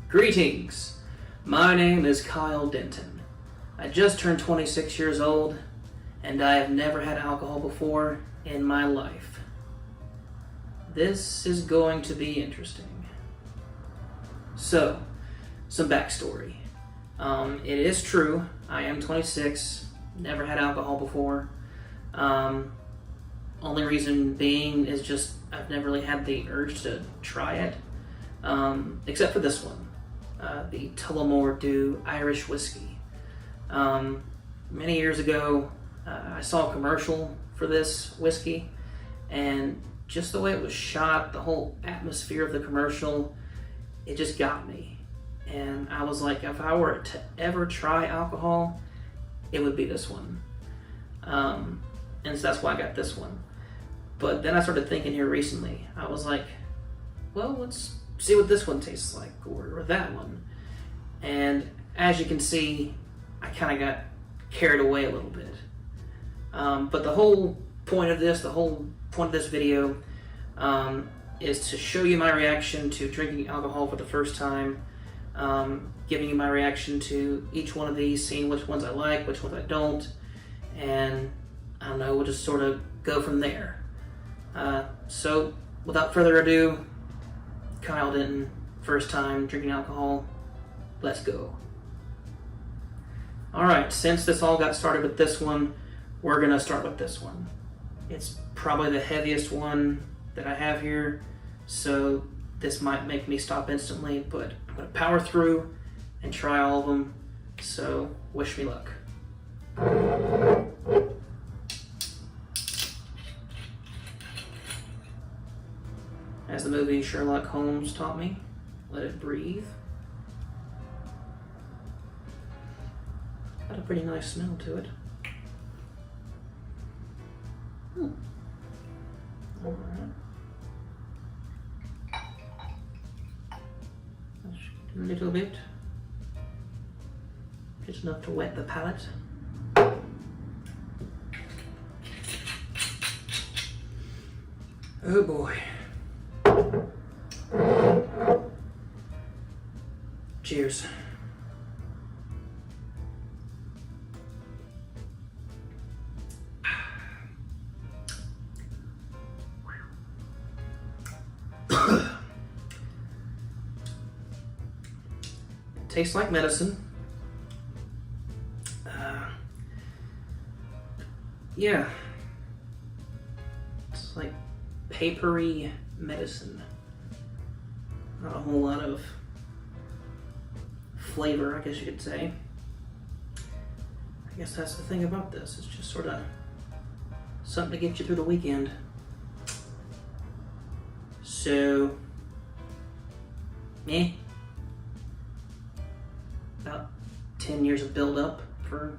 Greetings! My name is Kyle Denton. I just turned 26 years old, and I have never had alcohol before in my life. This is going to be interesting. So, some backstory. It is true, I am 26, never had alcohol before. Only reason being is just I've never really had the urge to try it, except for this one, the Tullamore Dew Irish whiskey. Many years ago, I saw a commercial for this whiskey, and just the way it was shot, the whole atmosphere of the commercial, it just got me. And I was like, if I were to ever try alcohol, it would be this one. And so that's why I got this one. But then I started thinking here recently, I was like, well, let's see what this one tastes like, or that one. And as you can see, I kind of got carried away a little bit. But the whole point of this video, is to show you my reaction to drinking alcohol for the first time, giving you my reaction to each one of these, seeing which ones I like, which ones I don't, and I don't know, we'll just sort of go from there. So, without further ado, Kyle Denton, first time drinking alcohol, let's go. Alright, since this all got started with this one, we're gonna start with this one. It's probably the heaviest one that I have here, so this might make me stop instantly, but I'm gonna power through and try all of them, so wish me luck. As the movie Sherlock Holmes taught me, let it breathe. Got a pretty nice smell to it. Alright. A little bit. Just enough to wet the palate. Oh boy. Cheers. Tastes like medicine. Yeah. It's like papery medicine. Not a whole lot of flavor, I guess you could say. I guess that's the thing about this. It's just sort of something to get you through the weekend. So, meh. About 10 years of build-up for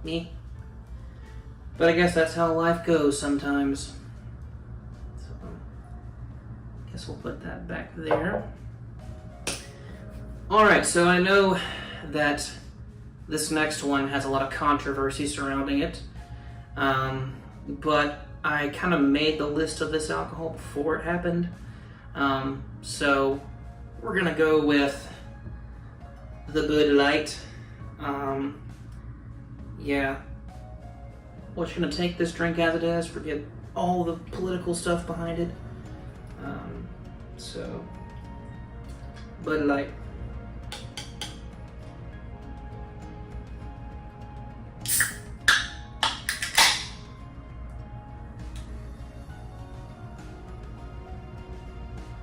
me. But I guess that's how life goes sometimes. So, I guess we'll put that back there. Alright, so I know that this next one has a lot of controversy surrounding it. But I kind of made the list of this alcohol before it happened. So we're gonna go with the Bud Light. Yeah. We're just gonna take this drink as it is, forget all the political stuff behind it. So, Bud Light.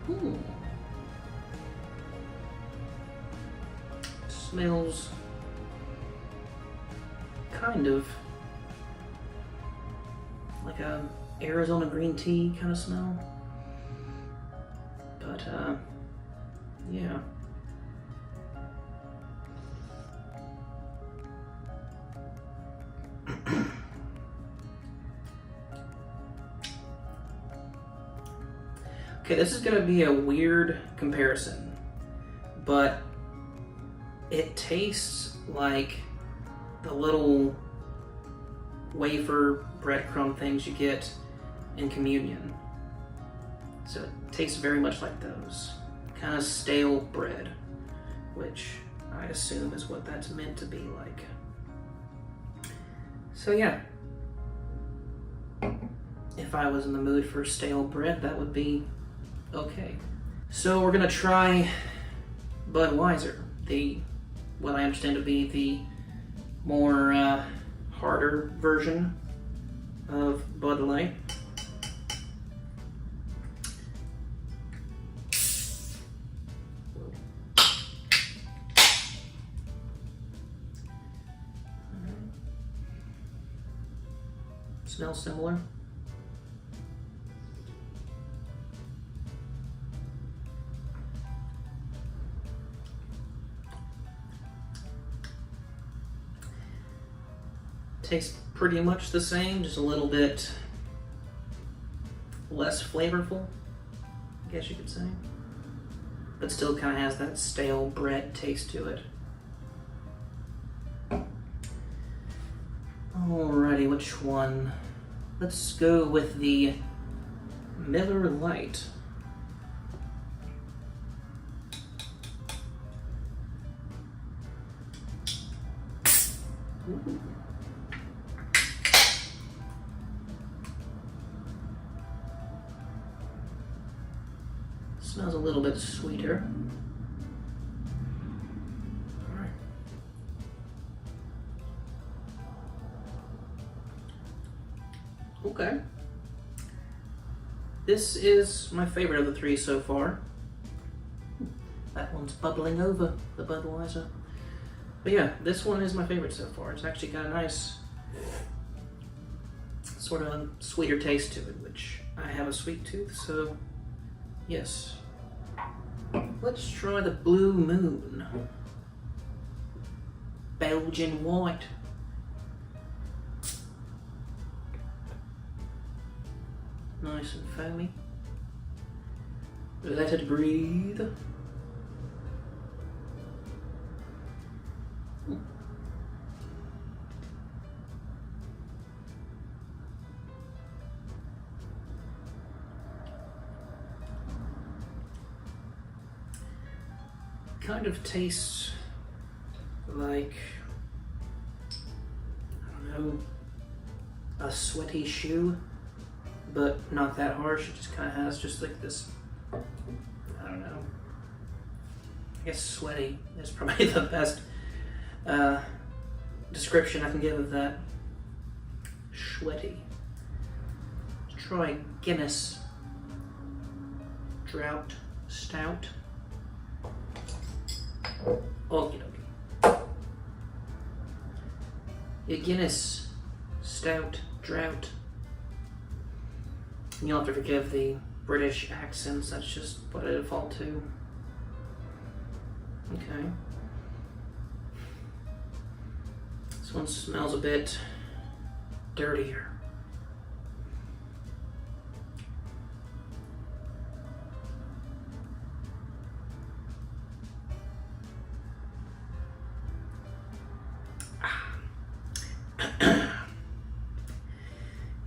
Ooh. Smells kind of like a Arizona green tea kind of smell. But yeah. Okay, this is gonna be a weird comparison, but it tastes like the little wafer breadcrumb things you get in communion. So it tastes very much like those. kind of stale bread, which I assume is what that's meant to be like. So yeah, if I was in the mood for stale bread, that would be okay. So we're gonna try Budweiser, what I understand to be the more harder version of Bud Light. Smells similar. Tastes pretty much the same, just a little bit less flavorful, I guess you could say. But still kind of has that stale bread taste to it. Alrighty, which one? Let's go with the Miller Lite. Ooh. Smells a little bit sweeter. Alright. Okay. This is my favorite of the three so far. That one's bubbling over, the Budweiser. But yeah, this one is my favorite so far. It's actually got a nice sort of sweeter taste to it, which I have a sweet tooth, so yes. Let's try the Blue Moon. Belgian White. Nice and foamy. Let it breathe. Kind of tastes like, I don't know, a sweaty shoe, but not that harsh. It just kind of has just like this, I don't know, I guess sweaty is probably the best description I can give of that. Sweaty. Let's try Guinness Drought Stout. Okie dokie. Your Guinness Stout Drought. And you'll have to forgive the British accents, that's just what I default to. Okay. This one smells a bit dirtier.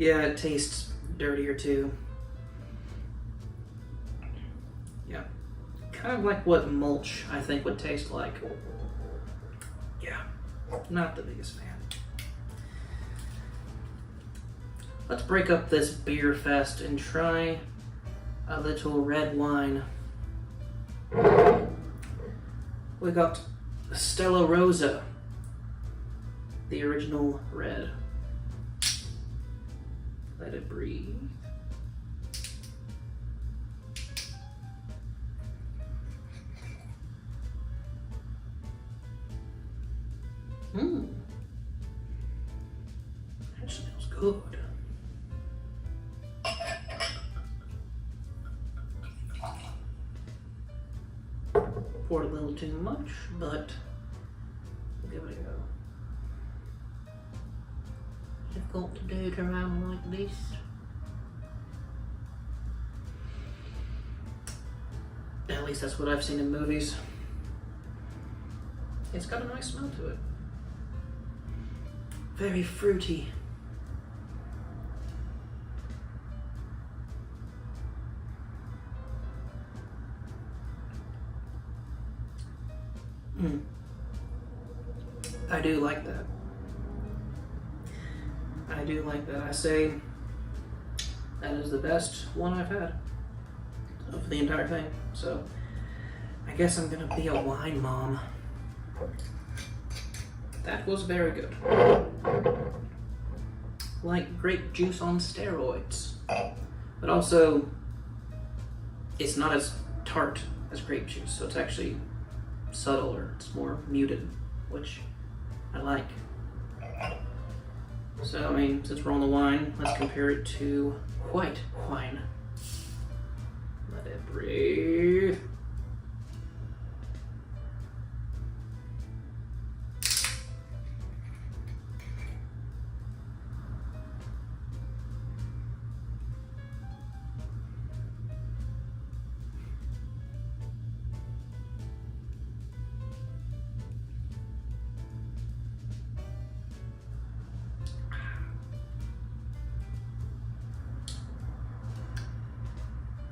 Yeah, it tastes dirtier too. Yeah. Kind of like what mulch, I think, would taste like. Yeah, not the biggest fan. Let's break up this beer fest and try a little red wine. We got Stella Rosa, the original red. Let it breathe. That smells good. Poured a little too much, but we'll give it a go. Difficult to do it around like this. At least that's what I've seen in movies. It's got a nice smell to it. Very fruity. Mm. I do like that. I do like that. I say that is the best one I've had of the entire thing. So I guess I'm gonna be a wine mom. That was very good. Like grape juice on steroids. But also, it's not as tart as grape juice, so it's actually subtler. It's more muted, which I like. So, I mean, since we're on the wine, let's compare it to white wine. Let it breathe.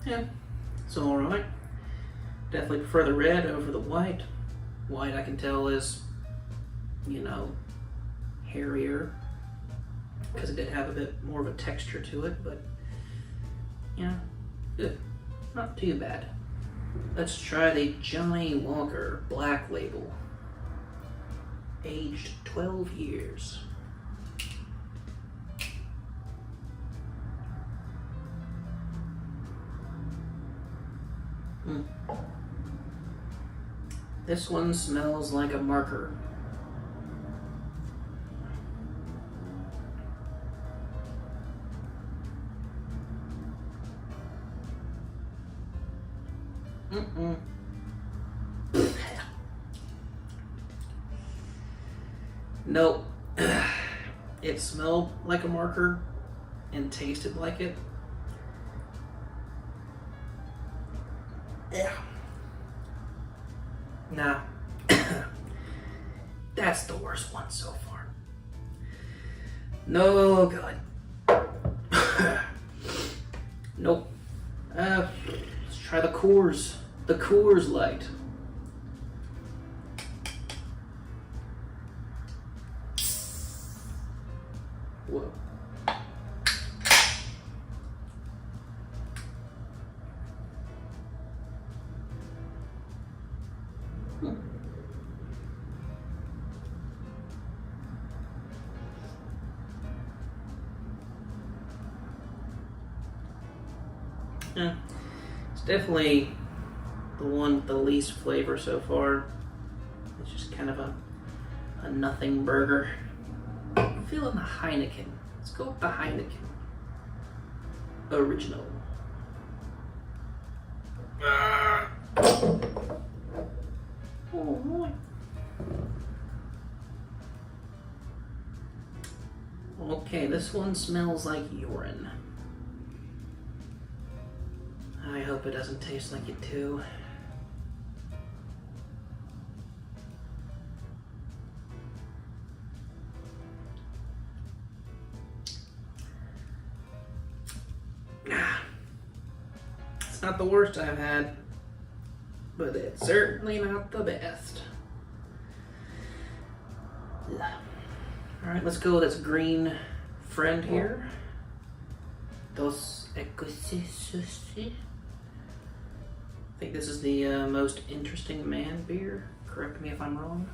Yeah, it's alright. Definitely prefer the red over the white. White, I can tell, is, you know, hairier, because it did have a bit more of a texture to it, but yeah, good. Not too bad. Let's try the Johnny Walker Black Label. Aged 12 years. This one smells like a marker. Nope. It smelled like a marker and tasted like it. Yeah. Nah. That's the worst one so far. No good. Nope. Let's try the Coors. The Coors Light. Whoa. Yeah, it's definitely the one with the least flavor so far. It's just kind of a nothing burger. I'm feeling the Heineken. Let's go with the Heineken Original. Oh boy. Okay, this one smells like urine. I hope it doesn't taste like it too. It's not the worst I've had, but it's certainly not the best. Alright, let's go with this green friend here. Dos Ecosis. I think this is the most interesting man beer. Correct me if I'm wrong.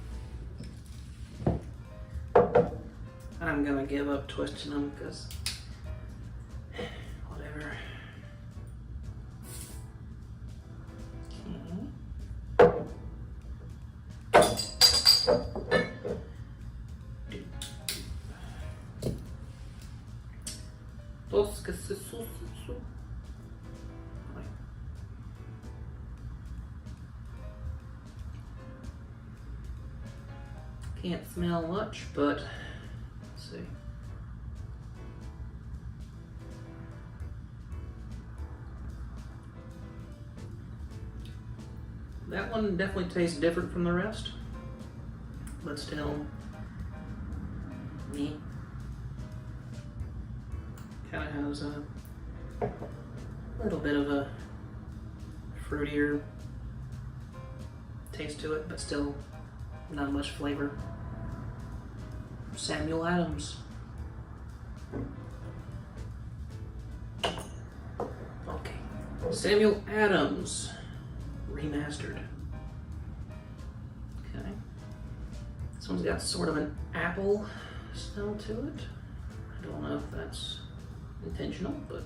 I'm gonna give up twisting them because whatever. Dos Ecosis. Can't smell much, but let's see. That one definitely tastes different from the rest, but still, me. Kind of has a little bit of a fruitier taste to it, but still not much flavor. Samuel Adams. Okay, Samuel Adams remastered. Okay, this one's got sort of an apple smell to it. I don't know if that's intentional, but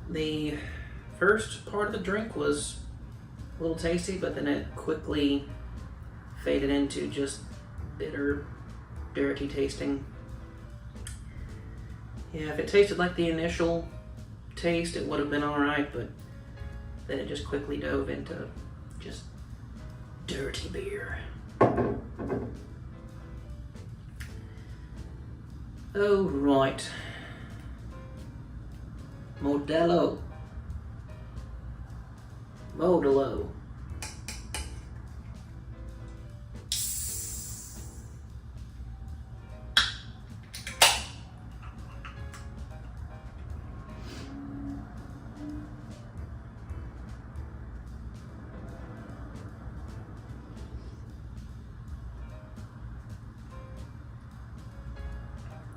the first part of the drink was a little tasty, but then it quickly faded into just bitter, dirty tasting. Yeah, if it tasted like the initial taste, it would have been alright, but then it just quickly dove into just dirty beer. Oh, right. Modelo.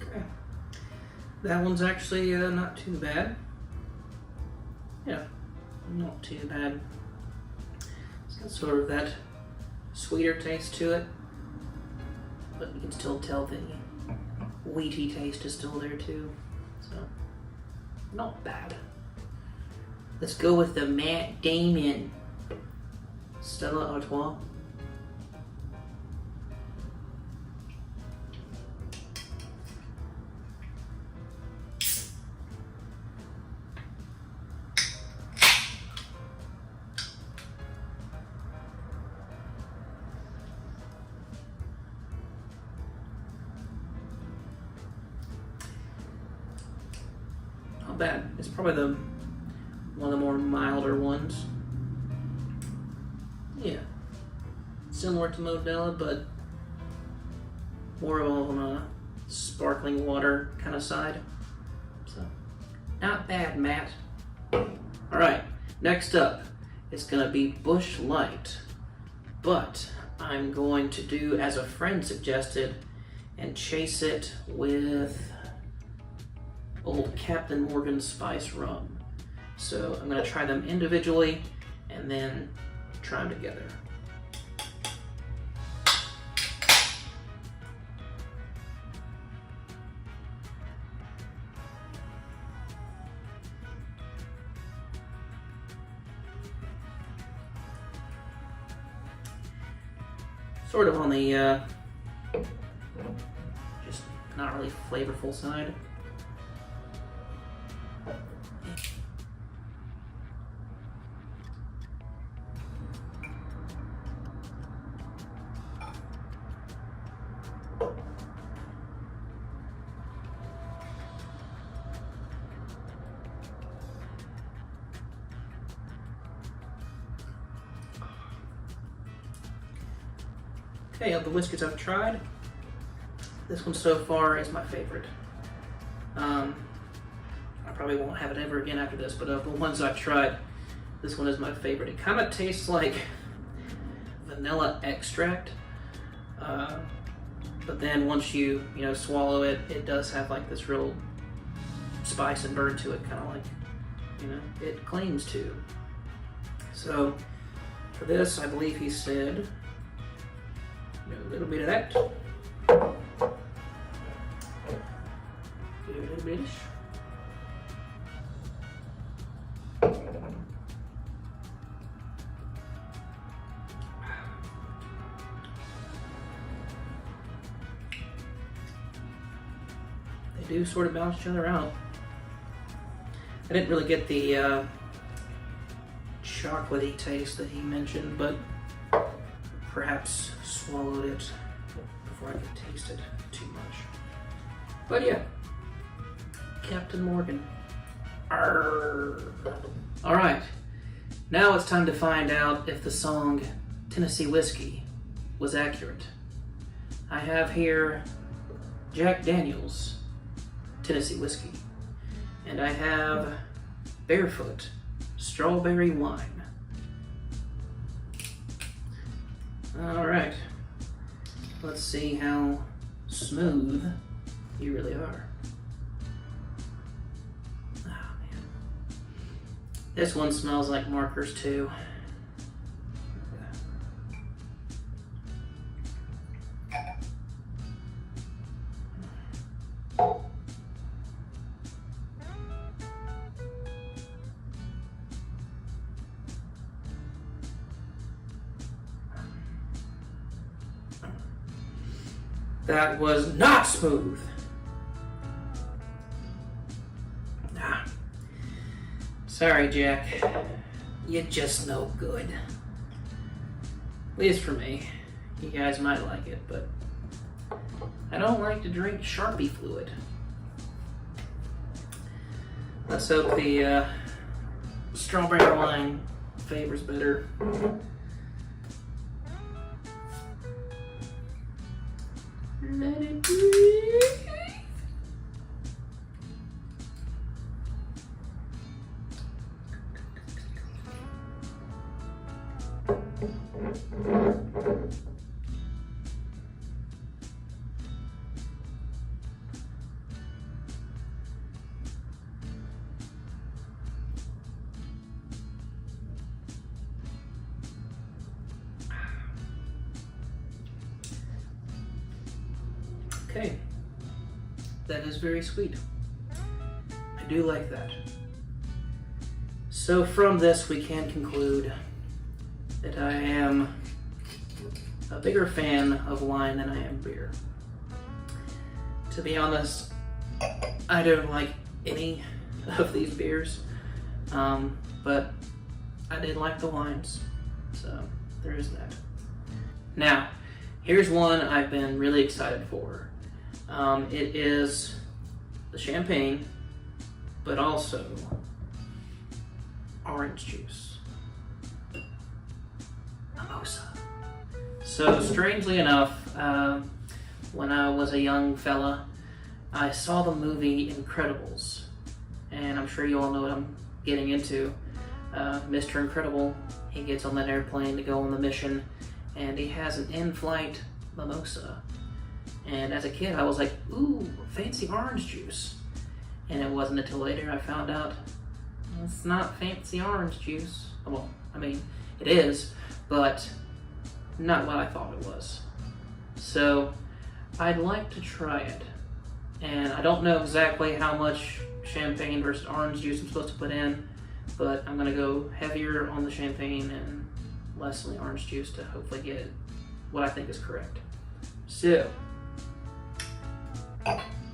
Okay. That one's actually not too bad. Yeah, not too bad. It's got sort of that sweeter taste to it, but you can still tell the wheaty taste is still there too. So, not bad. Let's go with the Matt Damon Stella Artois. Not bad. It's probably one of the more milder ones. Yeah, similar to Modelo, but more on a sparkling water kind of side. So, not bad, Matt. All right, next up, it's gonna be Busch Light, but I'm going to do as a friend suggested and chase it with old Captain Morgan Spice Rum. So I'm gonna try them individually and then try them together. Sort of on the just not really flavorful side. Okay, of the whiskeys I've tried, this one so far is my favorite. I probably won't have it ever again after this, but of the ones I've tried, this one is my favorite. It kind of tastes like vanilla extract, but then once you swallow it, it does have like this real spice and burn to it, kind of like it claims to. So for this, I believe he said a little bit of that. A little bitish. They do sort of balance each other out. I didn't really get the chocolatey taste that he mentioned, but perhaps swallowed it before I could taste it too much. But yeah, Captain Morgan. Arr. All right, now it's time to find out if the song Tennessee Whiskey was accurate. I have here Jack Daniels Tennessee whiskey. And I have Barefoot strawberry wine. All right, let's see how smooth you really are. Oh man, this one smells like markers too. That was not smooth. Ah. Sorry, Jack. You're just no good. At least for me. You guys might like it, but I don't like to drink Sharpie fluid. Let's hope the strawberry wine favors better. Let it breathe. Okay, that is very sweet. I do like that. So from this we can conclude that I am a bigger fan of wine than I am beer. To be honest, I don't like any of these beers, but I did like the wines, so there is that. Now, here's one I've been really excited for. It is the champagne, but also orange juice. Mimosa. So strangely enough, when I was a young fella, I saw the movie Incredibles, and I'm sure you all know what I'm getting into. Mr. Incredible, he gets on that airplane to go on the mission, and he has an in-flight mimosa. And as a kid, I was like, ooh, fancy orange juice. And it wasn't until later I found out it's not fancy orange juice. Well, I mean, it is, but not what I thought it was. So I'd like to try it. And I don't know exactly how much champagne versus orange juice I'm supposed to put in, but I'm gonna go heavier on the champagne and less on the orange juice to hopefully get what I think is correct. So,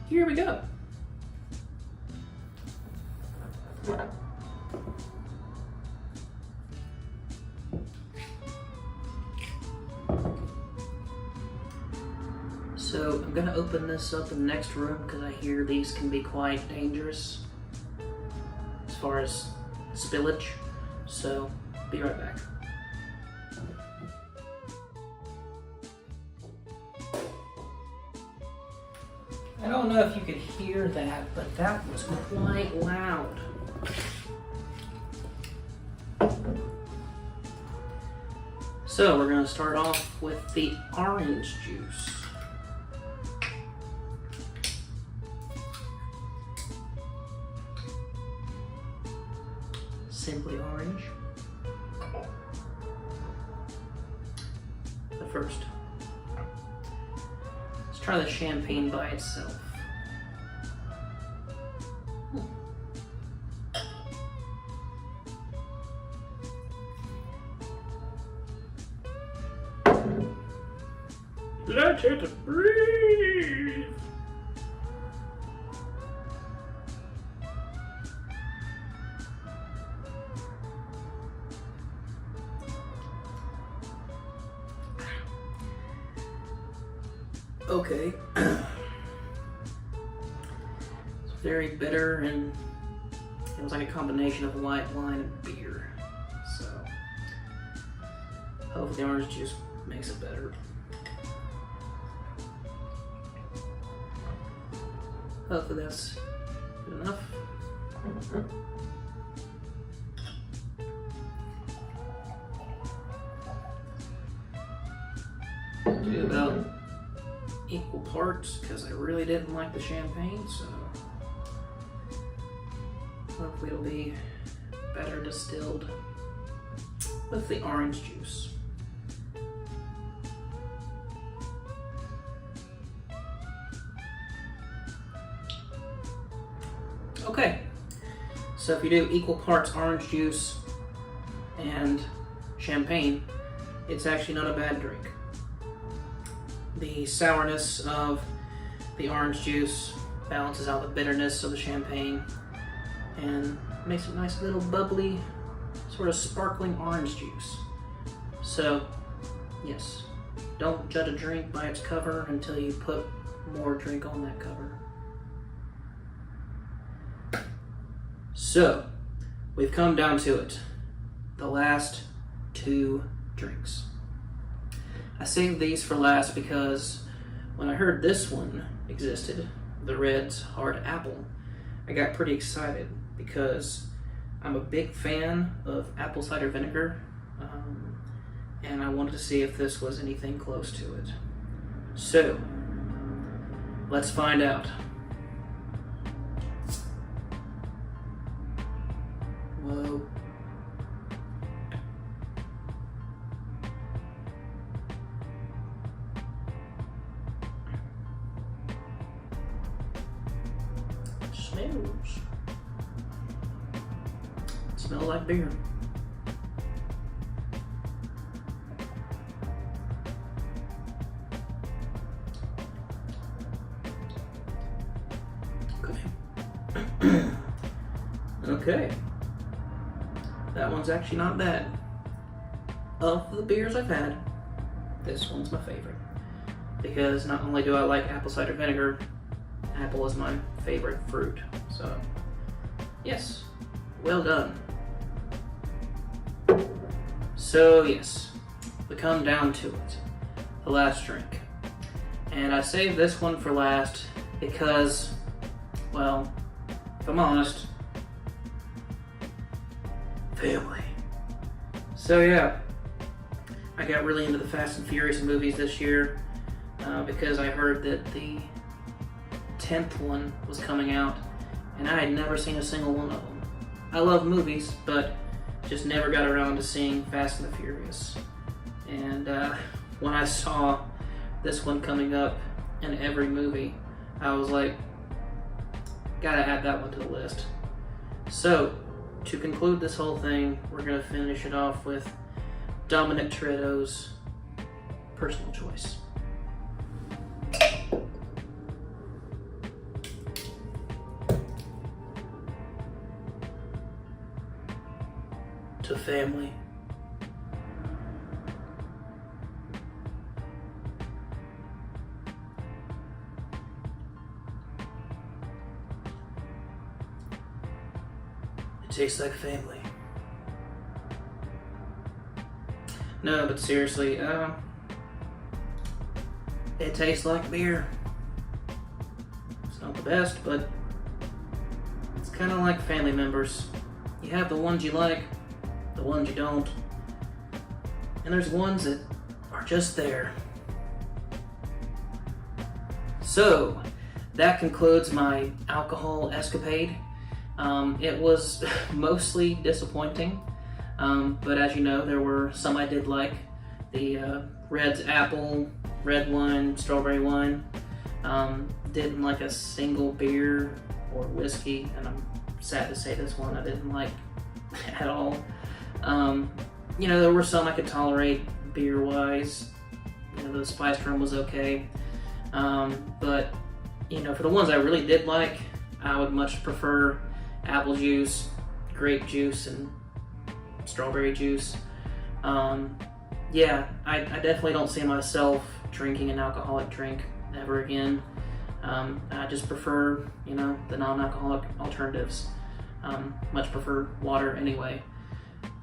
here we go. So I'm gonna open this up in the next room because I hear these can be quite dangerous as far as spillage. So be right back. I don't know if you could hear that, but that was quite loud. So we're going to start off with the orange juice. Simply orange. But first, let's try the champagne by itself. Let it breathe. Okay. It's very bitter, and it was like a combination of white wine and beer. So hopefully the orange juice makes it better. hopefully that's good enough. Do about equal parts because I really didn't like the champagne, so hopefully it'll be better distilled with the orange juice. Okay, so if you do equal parts orange juice and champagne, it's actually not a bad drink. The sourness of the orange juice balances out the bitterness of the champagne and makes a nice little bubbly, sort of sparkling orange juice. So, yes, don't judge a drink by its cover until you put more drink on that cover. So, we've come down to it. The last two drinks. I saved these for last because when I heard this one existed, the Red's Hard Apple, I got pretty excited because I'm a big fan of apple cider vinegar, and I wanted to see if this was anything close to it. So, let's find out. Whoa. Smells like beer. Okay. Okay. That one's actually not bad. Of the beers I've had, this one's my favorite. Because not only do I like apple cider vinegar, apple is my favorite fruit. So, yes, well done. So, yes, we come down to it. The last drink. And I saved this one for last because, well, if I'm honest, family. So, yeah, I got really into the Fast and Furious movies this year because I heard that the 10th one was coming out, and I had never seen a single one of them. I love movies, but just never got around to seeing Fast and the Furious. And when I saw this one coming up in every movie, I was like, gotta add that one to the list. So, to conclude this whole thing, we're gonna finish it off with Dominic Toretto's personal choice. To family. It tastes like family. No, but seriously, it tastes like beer. It's not the best, but it's kind of like family members. You have the ones you like, the ones you don't, and there's ones that are just there. So, that concludes my alcohol escapade. It was mostly disappointing, but as you know, there were some I did like. The Red's Apple, red wine, strawberry wine. Didn't like a single beer or whiskey, and I'm sad to say this one I didn't like at all. You know, there were some I could tolerate beer-wise. You know, the spiced rum was okay. But, you know, for the ones I really did like, I would much prefer apple juice, grape juice, and strawberry juice. Yeah, I definitely don't see myself drinking an alcoholic drink ever again. I just prefer, you know, the non-alcoholic alternatives. Much prefer water anyway.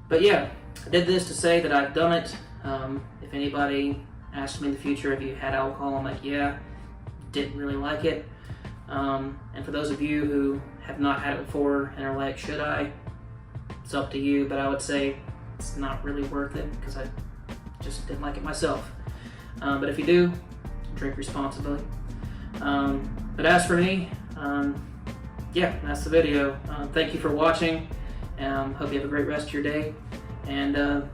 But yeah, I did this to say that I've done it. If anybody asks me in the future if you had alcohol, I'm like, yeah, didn't really like it. And for those of you who have not had it before and are like, should I? It's up to you, but I would say it's not really worth it because I just didn't like it myself. But if you do, drink responsibly. But as for me, yeah, that's the video. Thank you for watching. Hope you have a great rest of your day, and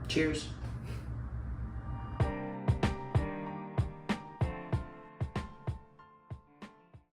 cheers.